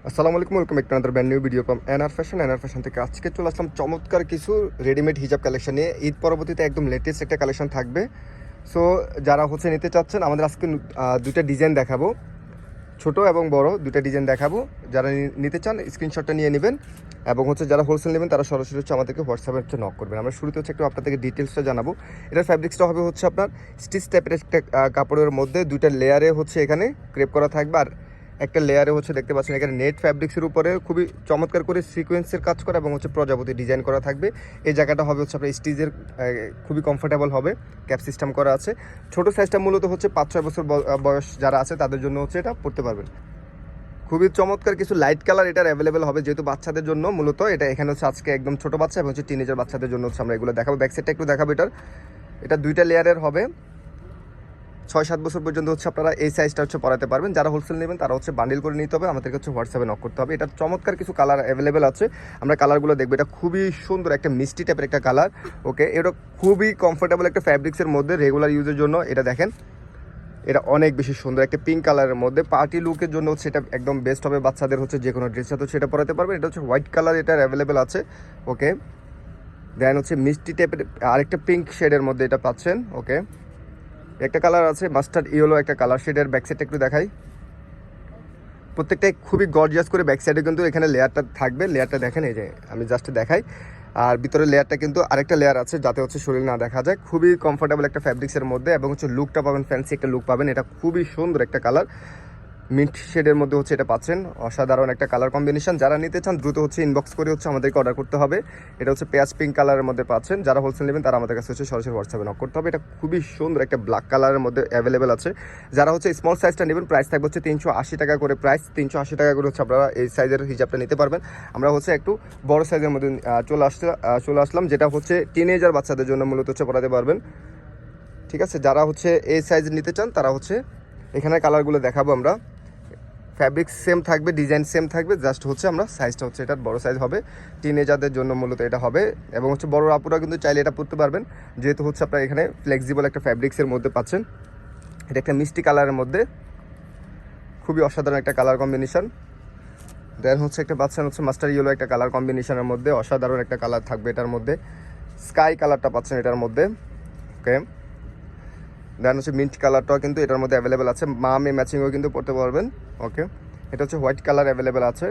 আসসালামু আলাইকুম, welcome back to another brand new video from NR fashion থেকে। আজকে চলে আসলাম চমৎকার কিছু রেডিমেড হিজাব কালেকশন নিয়ে। ঈদ পরবর্তীতে একদম লেটেস্ট একটা কালেকশন থাকবে। সো যারা নিতে চাচ্ছেন, আমাদের আজকে দুইটা ডিজাইন দেখাবো, ছোট এবং বড় দুইটা ডিজাইন দেখাবো। যারা নিতে চান স্ক্রিনশটটা নিয়ে নেবেন, এবং যারা হোলসেল নেবেন তারা সরাসরি আমাদেরকে হোয়াটসঅ্যাপে নক করবেন। আমরা শুরুতে একটু আপনাদেরকে ডিটেলসটা জানাবো। এটার ফ্যাব্রিক্সটা হবে আপনার স্টিচ টাইপের একটা কাপড়ের মধ্যে দুইটা লেয়ারে এখানে ক্রেপ করা থাকবে, আর একটা লেয়ারে দেখতে পাচ্ছেন এখানে নেট ফ্যাব্রিক্সের উপরে খুবই চমৎকার করে সিকোয়েন্সের কাজ করা এবং প্রজাপতি ডিজাইন করা থাকবে। এই জায়গাটা হবে আপনার স্টিচের খুবই কমফোর্টেবল হবে, ক্যাপ সিস্টেম করা আছে। ছোট সাইজটা মূলত 5-6 বছর বয়স যারা আছে তাদের জন্য এটা পড়তে পারবেন। খুবই চমৎকার কিছু লাইট কালার এটার অ্যাভেলেবেল হবে, যেহেতু বাচ্চাদের জন্য মূলত এটা। এখানে আজকে একদম ছোট বাচ্চা এবং টিনেজার বাচ্চাদের জন্য আমরা এগুলো দেখাবো। ব্যাক সাইডটা একটু দেখাবো। এটা দুইটা লেয়ারের হবে। 6-7 বছর পর্যন্ত আপনারা এই সাইজটা পরাতে পারবেন। যারা হোলসেল নেবেন তারা বান্ডিল করে নিতে হবে, আমাদেরকে হোয়াটসঅ্যাপে নক করতে হবে। এটা চমৎকার কিছু কালার অ্যাভেলেবেল আছে, আমরা কালারগুলো দেখবো। এটা খুবই সুন্দর একটা মিষ্টি টাইপের একটা কালার। ওকে, এটা খুবই কমফোর্টেবল একটা ফ্যাব্রিক্সের মধ্যে রেগুলার ইউজের জন্য। এটা দেখেন, এটা অনেক বেশি সুন্দর একটা পিঙ্ক কালারের মধ্যে পার্টি লুকের জন্য এটা একদম বেস্ট হবে। বাচ্চাদের যে কোনো ড্রেস সাথে সেটা পরাতে পারবেন। এটা হোয়াইট কালার, এটার অ্যাভেলেবেল আছে। ওকে, দেন মিষ্টি টাইপের আরেকটা পিঙ্ক শেডের মধ্যে এটা পাচ্ছেন। ওকে, একটা কালার আছে মাস্টার্ড ইয়েলো একটা কালার শেডের। ব্যাক সাইডটা একটু দেখাই। প্রত্যেকটাই খুবই গর্জিয়াস করে ব্যাক সাইডে কিন্তু এখানে লেয়ারটা থাকবে। লেয়ারটা দেখেন, এই যে আমি জাস্ট দেখাই। আর ভিতরে লেয়ারটা কিন্তু আরেকটা লেয়ার আছে, যাতে শরীর না দেখা যায়। খুবই কমফোর্টেবল একটা ফ্যাব্রিক্সের মধ্যে, এবং লুকটা পাবেন, ফ্যান্সি একটা লুক পাবেন। এটা খুবই সুন্দর একটা কালার, মিন্ট শেডের মধ্যে এটা পাচ্ছেন। অসাধারণ একটা কালার কম্বিনেশন। যারা নিতে চান দ্রুত ইনবক্স করে আমাদেরকে অর্ডার করতে হবে। এটা পেঁয়াজ পিঙ্ক কালারের মধ্যে পাচ্ছেন। যারা হোলসেল নেবেন তারা আমাদের কাছে সরাসরি হোয়াটসঅ্যাপে নক করতে হবে। এটা খুবই সুন্দর একটা ব্ল্যাক কালারের মধ্যে অ্যাভেলেবেল আছে। যারা স্মল সাইজটা নেবেন, প্রাইস থাকবে 380 টাকা করে। প্রাইস 380 টাকা করে আপনারা এই সাইজের হিজাবটা নিতে পারবেন। আমরা একটু বড় সাইজের মধ্যে চলে আসলাম, যেটা টিনেজার বাচ্চাদের জন্য মূলত পরাতে পারবেন। ঠিক আছে, যারা এই সাইজ নিতে চান তারা এখানে কালারগুলো দেখাবো আমরা। ফ্যাব্রিক সেম থাকবে, ডিজাইন সেম থাকবে, জাস্ট আমরা সাইজটা এটার বড় সাইজ হবে। টিনেজারদের জন্য মূলত এটা হবে, এবং বড় আপুরা কিন্তু চাইলে এটা পরতে পারবেন, যেহেতু আপনারা এখানে ফ্লেক্সিবল একটা ফ্যাব্রিক্সের মধ্যে পাচ্ছেন। এটা একটা মিষ্টি কালারের মধ্যে, খুবই অসাধারণ একটা কালার কম্বিনেশন। দেন একটা পাচ্ছেন মাস্টার ইয়েলো একটা কালার কম্বিনেশনের মধ্যে, অসাধারণ একটা কালার থাকবে এটার মধ্যে। স্কাই কালারটা পাচ্ছেন এটার মধ্যে। ওকে, দেন মিন্ট কালারটাও কিন্তু এটার মধ্যে অ্যাভেলেবেল আছে। মা মেয়ে ম্যাচিংও কিন্তু পড়তে পারবেন। ওকে, এটা হোয়াইট কালার অ্যাভেলেবেল আছে।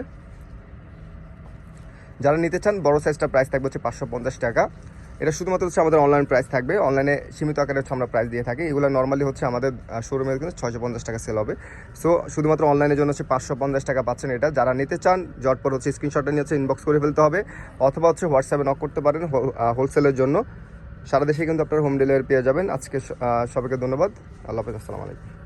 যারা নিতে চান বড় সাইজটা প্রাইস থাকবে 550 টাকা। এটা শুধুমাত্র আমাদের অনলাইন প্রাইস থাকবে। অনলাইনে সীমিত আকারে আমরা প্রাইস দিয়ে থাকি। এগুলো নর্মালি আমাদের শোরুমে কিন্তু 650 টাকা সেল হবে। সো শুধুমাত্র অনলাইনের জন্য 550 টাকা পাচ্ছেন এটা। যারা নিতে চান জটপট স্ক্রিনশটটা নিয়ে ইনবক্স করে ফেলতে হবে, অথবা হোয়াটসঅ্যাপে নক করতে পারেন হোলসেলের জন্য। সারা দেশে কিন্তু আপনারা হোম ডেলিভারি পেয়ে যাবেন। আজকে সবাইকে ধন্যবাদ। আল্লাহ হাফেজ, আসসালামু আলাইকুম।